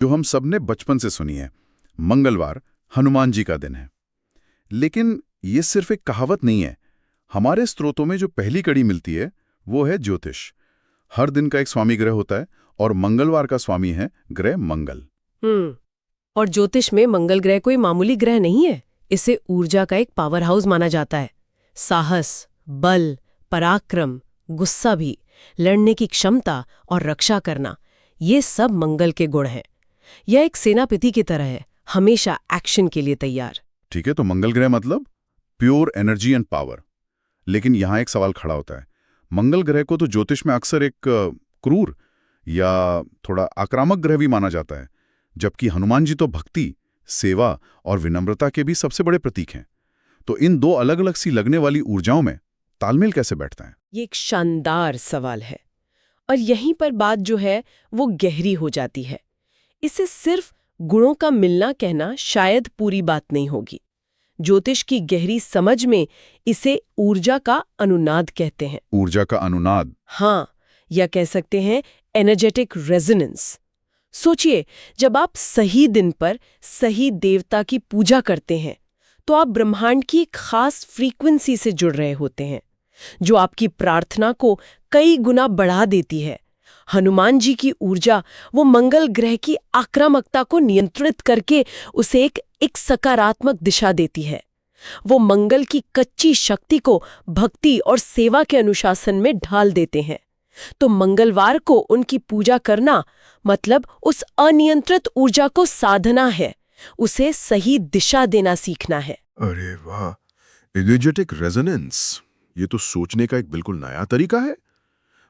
जो हम सब ने बचपन से सुनी है। मंगलवार हनुमान जी का दिन है। लेकिन ये सिर्फ एक कहावत नहीं है। हमारे स्रोतों में जो पहली कड़ी मिलती है वो है ज्योतिष। हर दिन का एक स्वामी ग्रह होता है और मंगलवार का स्वामी है ग्रह मंगल। और ज्योतिष में मंगल ग्रह कोई मामूली ग्रह नहीं है। इसे ऊर्जा का एक पावर हाउस माना जाता है। साहस, बल, पराक्रम, गुस्सा भी, लड़ने की क्षमता और रक्षा करना, ये सब मंगल के गुण हैं। यह एक सेनापति की तरह है, हमेशा एक्शन के लिए तैयार। ठीक है, तो मंगल ग्रह मतलब प्योर एनर्जी एंड पावर। लेकिन यहां एक सवाल खड़ा होता है। मंगल ग्रह को तो ज्योतिष में अक्सर एक क्रूर या थोड़ा आक्रामक ग्रह भी माना जाता है, जबकि हनुमान जी तो भक्ति, सेवा और विनम्रता के भी सबसे बड़े प्रतीक हैं। तो इन दो अलग अलग सी लगने वाली ऊर्जाओं में तालमेल कैसे बैठता है? ये एक शानदार सवाल है और यहीं पर बात जो है वो गहरी हो जाती है। इसे सिर्फ गुणों का मिलना कहना शायद पूरी बात नहीं होगी। ज्योतिष की गहरी समझ में इसे ऊर्जा का अनुनाद कहते हैं। ऊर्जा का अनुनाद? हाँ, या कह सकते हैं एनर्जेटिक रेजोनेंस। सोचिए, जब आप सही दिन पर सही देवता की पूजा करते हैं तो आप ब्रह्मांड की एक खास फ्रीक्वेंसी से जुड़ रहे होते हैं, जो आपकी प्रार्थना को कई गुना बढ़ा देती है। हनुमान जी की ऊर्जा वो मंगल ग्रह की आक्रामकता को नियंत्रित करके उसे एक सकारात्मक दिशा देती है। वो मंगल की कच्ची शक्ति को भक्ति और सेवा के अनुशासन में ढाल देते हैं। तो मंगलवार को उनकी पूजा करना मतलब उस अनियंत्रित ऊर्जा को साधना है, उसे सही दिशा देना सीखना है। अरे वाह, एनर्जेटिक रेजोनेंस, ये तो सोचने का एक बिल्कुल नया तरीका है।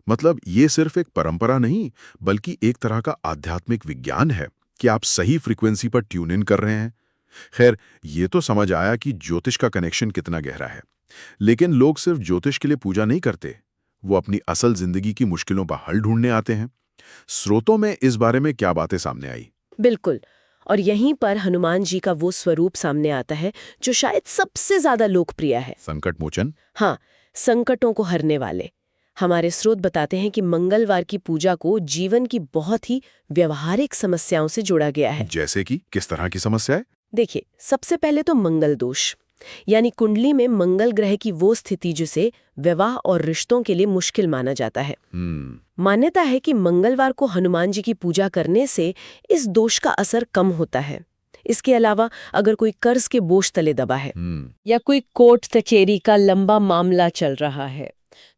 मतलब ये सिर्फ एक परंपरा नहीं, बल्कि एक तरह का आध्यात्मिक विज्ञान है कि आप सही फ्रीक्वेंसी पर ट्यून इन कर रहे हैं। खैर, ये तो समझ आया कि ज्योतिष का कनेक्शन कितना गहरा है। लेकिन लोग सिर्फ ज्योतिष के लिए पूजा नहीं करते, वो अपनी असल जिंदगी की मुश्किलों पर हल ढूंढने आते हैं। स्रोतों में इस बारे में क्या बातें सामने आई? बिल्कुल, और यहीं पर हनुमान जी का वो स्वरूप सामने आता है जो शायद सबसे ज्यादा लोकप्रिय है। संकट मोचन? हाँ, संकटों को हरने वाले। हमारे स्रोत बताते हैं कि मंगलवार की पूजा को जीवन की बहुत ही व्यवहारिक समस्याओं से जोड़ा गया है। जैसे कि किस तरह की समस्याएं? देखिए, सबसे पहले तो मंगल दोष, यानी कुंडली में मंगल ग्रह की वो स्थिति जिसे विवाह और रिश्तों के लिए मुश्किल माना जाता है। मान्यता है कि मंगलवार को हनुमान जी की पूजा करने से इस दोष का असर कम होता है। इसके अलावा अगर कोई कर्ज के बोझ तले दबा है या कोई कोर्ट कचहरी का लंबा मामला चल रहा है,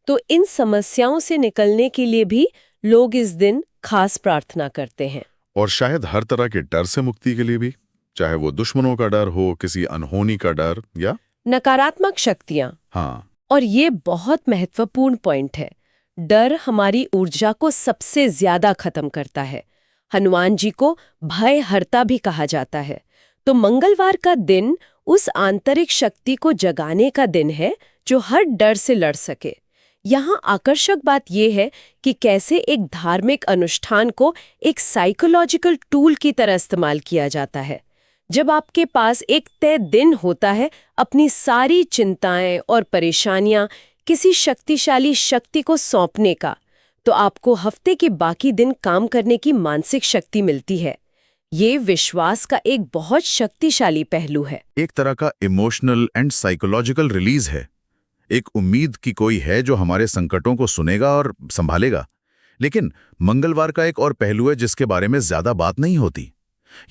तो इन समस्याओं से निकलने के लिए भी लोग इस दिन खास प्रार्थना करते हैं। और शायद हर तरह के डर से मुक्ति के लिए भी, चाहे वो दुश्मनों का डर हो, किसी अनहोनी का डर या नकारात्मक शक्तियां। हाँ, और ये बहुत महत्वपूर्ण पॉइंट है। डर हमारी ऊर्जा को सबसे ज्यादा खत्म करता है। हनुमान जी को भय हरता भी कहा जाता है। तो मंगलवार का दिन उस आंतरिक शक्ति को जगाने का दिन है जो हर डर से लड़ सके। यहाँ आकर्षक बात यह है कि कैसे एक धार्मिक अनुष्ठान को एक साइकोलॉजिकल टूल की तरह इस्तेमाल किया जाता है। जब आपके पास एक तय दिन होता है अपनी सारी चिंताएं और परेशानियां किसी शक्तिशाली शक्ति को सौंपने का, तो आपको हफ्ते के बाकी दिन काम करने की मानसिक शक्ति मिलती है। ये विश्वास का एक बहुत शक्तिशाली पहलू है। एक तरह का इमोशनल एंड साइकोलॉजिकल रिलीज है। एक उम्मीद कि कोई है जो हमारे संकटों को सुनेगा और संभालेगा। लेकिन मंगलवार का एक और पहलू है जिसके बारे में ज्यादा बात नहीं होती।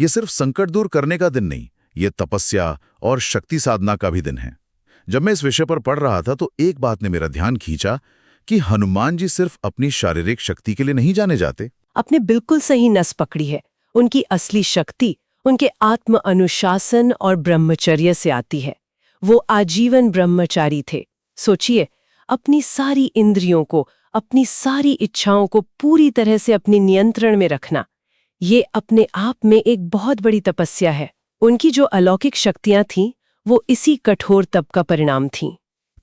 ये सिर्फ संकट दूर करने का दिन नहीं, ये तपस्या और शक्ति साधना का भी दिन है। जब मैं इस विषय पर पढ़ रहा था तो एक बात ने मेरा ध्यान खींचा कि हनुमान जी सिर्फ अपनी शारीरिक शक्ति के लिए नहीं जाने जाते। आपने बिल्कुल सही नस पकड़ी है। उनकी असली शक्ति उनके आत्म अनुशासन और ब्रह्मचर्य से आती है। वो आजीवन ब्रह्मचारी थे। सोचिए, अपनी सारी इंद्रियों को, अपनी सारी इच्छाओं को पूरी तरह से अपने नियंत्रण में रखना, ये अपने आप में एक बहुत बड़ी तपस्या है। उनकी जो अलौकिक शक्तियां थीं, वो इसी कठोर तप का परिणाम थीं।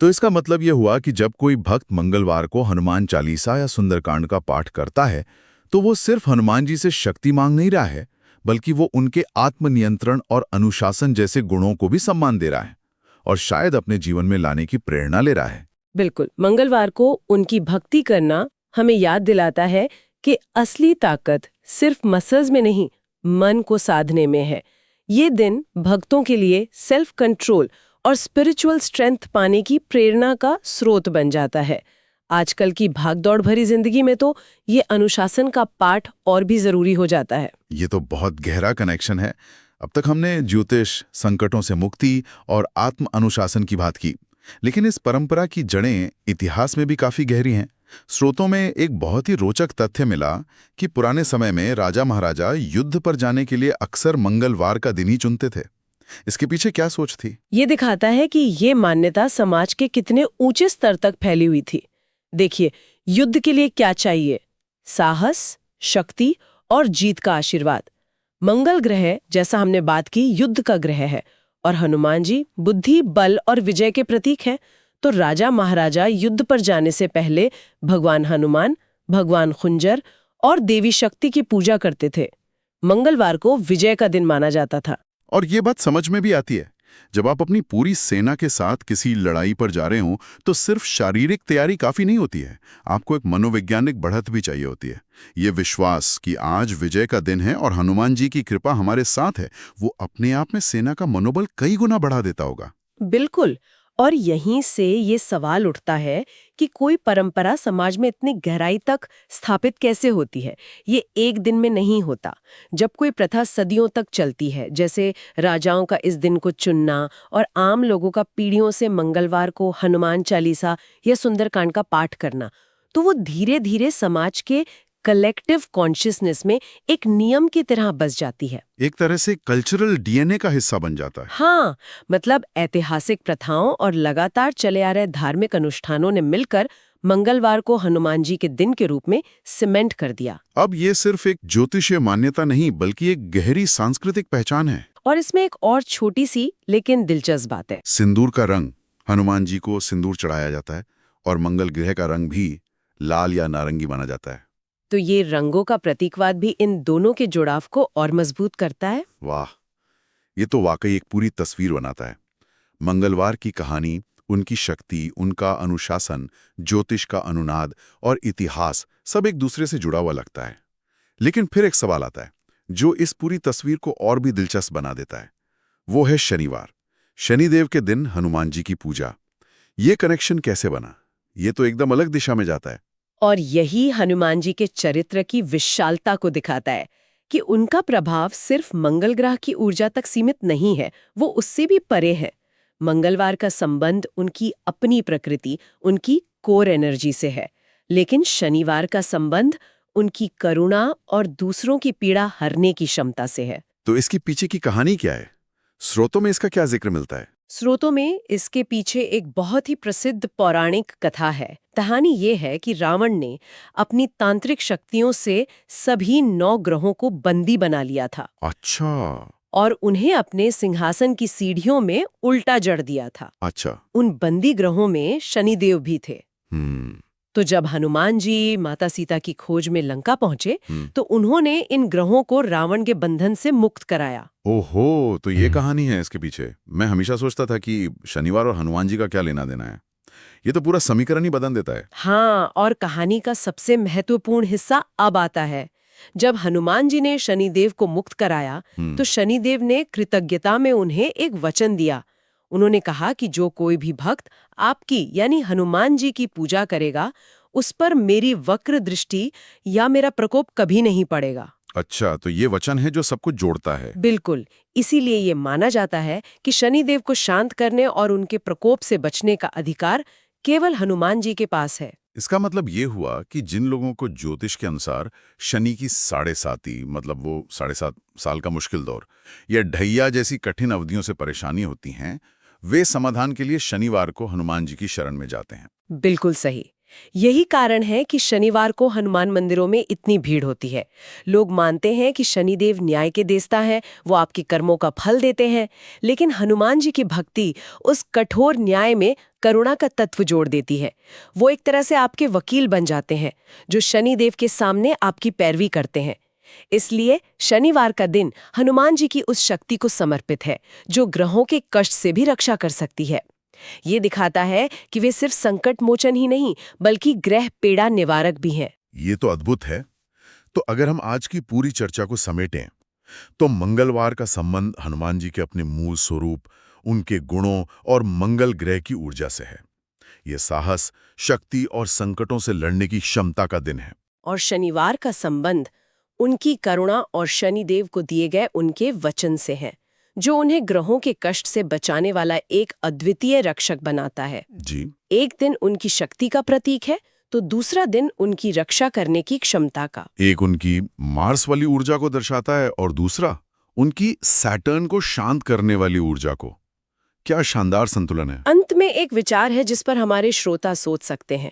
तो इसका मतलब यह हुआ कि जब कोई भक्त मंगलवार को हनुमान चालीसा या सुंदरकांड का पाठ करता है, तो वो सिर्फ हनुमान जी से शक्ति मांग नहीं रहा है, बल्कि वो उनके आत्मनियंत्रण और अनुशासन जैसे गुणों को भी सम्मान दे रहा है और शायद अपने जीवन में लाने की प्रेरणा ले रहा है। बिल्कुल, मंगलवार को उनकी भक्ति करना हमें याद दिलाता है कि असली ताकत सिर्फ मसल्स में नहीं, मन को साधने में है। ये दिन भक्तों के लिए सेल्फ कंट्रोल और स्पिरिचुअल स्ट्रेंथ पाने की प्रेरणा का स्रोत बन जाता है। आजकल की भागदौड़ भरी जिंदगी में तो ये अनुशासन का पाठ और भी जरूरी हो जाता है। ये तो बहुत गहरा कनेक्शन है। अब तक हमने ज्योतिष, संकटों से मुक्ति और आत्म अनुशासन की बात की, लेकिन इस परंपरा की जड़ें इतिहास में भी काफी गहरी हैं। स्रोतों में एक बहुत ही रोचक तथ्य मिला कि पुराने समय में राजा महाराजा युद्ध पर जाने के लिए अक्सर मंगलवार का दिन ही चुनते थे। इसके पीछे क्या सोच थी? ये दिखाता है कि ये मान्यता समाज के कितने ऊंचे स्तर तक फैली हुई थी। देखिए, युद्ध के लिए क्या चाहिए? साहस, शक्ति और जीत का आशीर्वाद। मंगल ग्रह, जैसा हमने बात की, युद्ध का ग्रह है और हनुमान जी बुद्धि, बल और विजय के प्रतीक हैं। तो राजा महाराजा युद्ध पर जाने से पहले भगवान हनुमान, भगवान खुंजर और देवी शक्ति की पूजा करते थे। मंगलवार को विजय का दिन माना जाता था। और ये बात समझ में भी आती है। जब आप अपनी पूरी सेना के साथ किसी लड़ाई पर जा रहे हो तो सिर्फ शारीरिक तैयारी काफी नहीं होती है, आपको एक मनोवैज्ञानिक बढ़त भी चाहिए होती है। ये विश्वास कि आज विजय का दिन है और हनुमान जी की कृपा हमारे साथ है, वो अपने आप में सेना का मनोबल कई गुना बढ़ा देता होगा। बिल्कुल। और यहीं से ये सवाल उठता है कि कोई परंपरा समाज में इतनी गहराई तक स्थापित कैसे होती है। ये एक दिन में नहीं होता। जब कोई प्रथा सदियों तक चलती है, जैसे राजाओं का इस दिन को चुनना और आम लोगों का पीढ़ियों से मंगलवार को हनुमान चालीसा या सुंदरकांड का पाठ करना, तो वो धीरे धीरे समाज के कलेक्टिव कॉन्शियसनेस में एक नियम की तरह बस जाती है। एक तरह से कल्चरल डीएनए का हिस्सा बन जाता है। हाँ, मतलब ऐतिहासिक प्रथाओं और लगातार चले आ रहे धार्मिक अनुष्ठानों ने मिलकर मंगलवार को हनुमान जी के दिन के रूप में सीमेंट कर दिया। अब ये सिर्फ एक ज्योतिषीय मान्यता नहीं, बल्कि एक गहरी सांस्कृतिक पहचान है। और इसमें एक और छोटी सी लेकिन दिलचस्प बात है। सिंदूर का रंग, हनुमान जी को सिंदूर चढ़ाया जाता है और मंगल ग्रह का रंग भी लाल या नारंगी माना जाता है। तो ये रंगों का प्रतीकवाद भी इन दोनों के जुड़ाव को और मजबूत करता है। वाह, ये तो वाकई एक पूरी तस्वीर बनाता है। मंगलवार की कहानी, उनकी शक्ति, उनका अनुशासन, ज्योतिष का अनुनाद और इतिहास सब एक दूसरे से जुड़ा हुआ लगता है। लेकिन फिर एक सवाल आता है जो इस पूरी तस्वीर को और भी दिलचस्प बना देता है। वो है शनिवार, शनिदेव के दिन हनुमान जी की पूजा। ये कनेक्शन कैसे बना? ये तो एकदम अलग दिशा में जाता है। और यही हनुमान जी के चरित्र की विशालता को दिखाता है कि उनका प्रभाव सिर्फ मंगल ग्रह की ऊर्जा तक सीमित नहीं है, वो उससे भी परे है। मंगलवार का संबंध उनकी अपनी प्रकृति, उनकी कोर एनर्जी से है, लेकिन शनिवार का संबंध उनकी करुणा और दूसरों की पीड़ा हरने की क्षमता से है। तो इसके पीछे की कहानी क्या है? स्रोतों में इसका क्या जिक्र मिलता है? स्रोतों में इसके पीछे एक बहुत ही प्रसिद्ध पौराणिक कथा है। कहानी ये है कि रावण ने अपनी तांत्रिक शक्तियों से सभी 9 ग्रहों को बंदी बना लिया था। अच्छा। और उन्हें अपने सिंहासन की सीढ़ियों में उल्टा जड़ दिया था। अच्छा। उन बंदी ग्रहों में शनिदेव भी थे। हम्म। तो जब हनुमान जी माता सीता की खोज में लंका पहुंचे तो उन्होंने इन ग्रहों को रावण के बंधन से मुक्त कराया। ओहो, तो ये कहानी है इसके पीछे। मैं हमेशा सोचता था कि शनिवार और हनुमान जी का क्या लेना देना है। ये तो पूरा समीकरण ही बदल देता है। हाँ, और कहानी का सबसे महत्वपूर्ण हिस्सा अब आता है। जब हनुमान जी ने शनिदेव को मुक्त कराया तो शनिदेव ने कृतज्ञता में उन्हें एक वचन दिया। उन्होंने कहा कि जो कोई भी भक्त आपकी यानी हनुमान जी की पूजा करेगा, उस पर मेरी वक्र दृष्टि या मेरा प्रकोप कभी नहीं पड़ेगा। अच्छा, तो ये वचन है जो सबको जोड़ता है। बिल्कुल, इसीलिए ये माना जाता है कि शनिदेव को शांत करने और उनके प्रकोप से बचने का अधिकार केवल हनुमान जी के पास है। इसका मतलब ये हुआ कि जिन लोगों को ज्योतिष के अनुसार शनि की 7.5, मतलब वो 7.5 साल का मुश्किल दौर या ढैया जैसी कठिन अवधियों से परेशानी होती हैं, वे समाधान के लिए शनिवार को हनुमान जी की शरण में जाते हैं। बिल्कुल सही। यही कारण है कि शनिवार को हनुमान मंदिरों में इतनी भीड़ होती है। लोग मानते हैं कि शनिदेव न्याय के देवता है, वो आपके कर्मों का फल देते हैं। लेकिन हनुमान जी की भक्ति उस कठोर न्याय में करुणा का तत्व जोड़ देती है। वो एक तरह से आपके वकील बन जाते हैं, जो शनिदेव के सामने आपकी पैरवी करते हैं। इसलिए शनिवार का दिन हनुमान जी की उस शक्ति को समर्पित है, जो ग्रहों के कष्ट से भी रक्षा कर सकती है। ये दिखाता है कि वे सिर्फ संकट मोचन ही नहीं, बल्कि ग्रह पीड़ा निवारक भी हैं। ये तो अद्भुत है। तो अगर हम आज की पूरी चर्चा को समेटें, तो मंगलवार का संबंध हनुमान जी के अपने मूल स्वरूप, उनके गुणों और मंगल ग्रह की ऊर्जा से है। ये साहस, शक्ति और संकटों से लड़ने की क्षमता का दिन है। और शनिवार का संबंध उनकी करुणा और शनिदेव को दिए गए उनके वचन से है, जो उन्हें ग्रहों के कष्ट से बचाने वाला एक अद्वितीय रक्षक बनाता है। जी। एक दिन उनकी शक्ति का प्रतीक है, तो दूसरा दिन उनकी रक्षा करने की क्षमता का। एक उनकी मार्स वाली ऊर्जा को दर्शाता है और दूसरा उनकी सैटर्न को शांत करने वाली ऊर्जा को। क्या शानदार संतुलन है। अंत में एक विचार है जिस पर हमारे श्रोता सोच सकते हैं।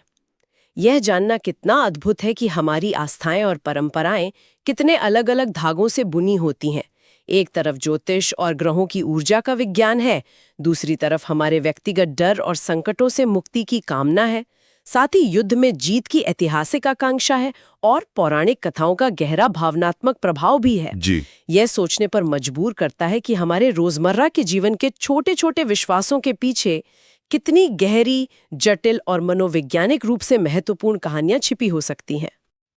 यह जानना कितना अद्भुत है कि हमारी आस्थाएं और परंपराएं कितने अलग अलग धागों से बुनी होती हैं। एक तरफ ज्योतिष और ग्रहों की ऊर्जा का विज्ञान है, दूसरी तरफ हमारे व्यक्तिगत डर और संकटों से मुक्ति की कामना है। साथ ही युद्ध में जीत की ऐतिहासिक आकांक्षा है और पौराणिक कथाओं का गहरा भावनात्मक प्रभाव भी है। जी। यह सोचने पर मजबूर करता है कि हमारे रोजमर्रा के जीवन के छोटे छोटे विश्वासों के पीछे कितनी गहरी, जटिल और मनोवैज्ञानिक रूप से महत्वपूर्ण कहानियां छिपी हो सकती हैं।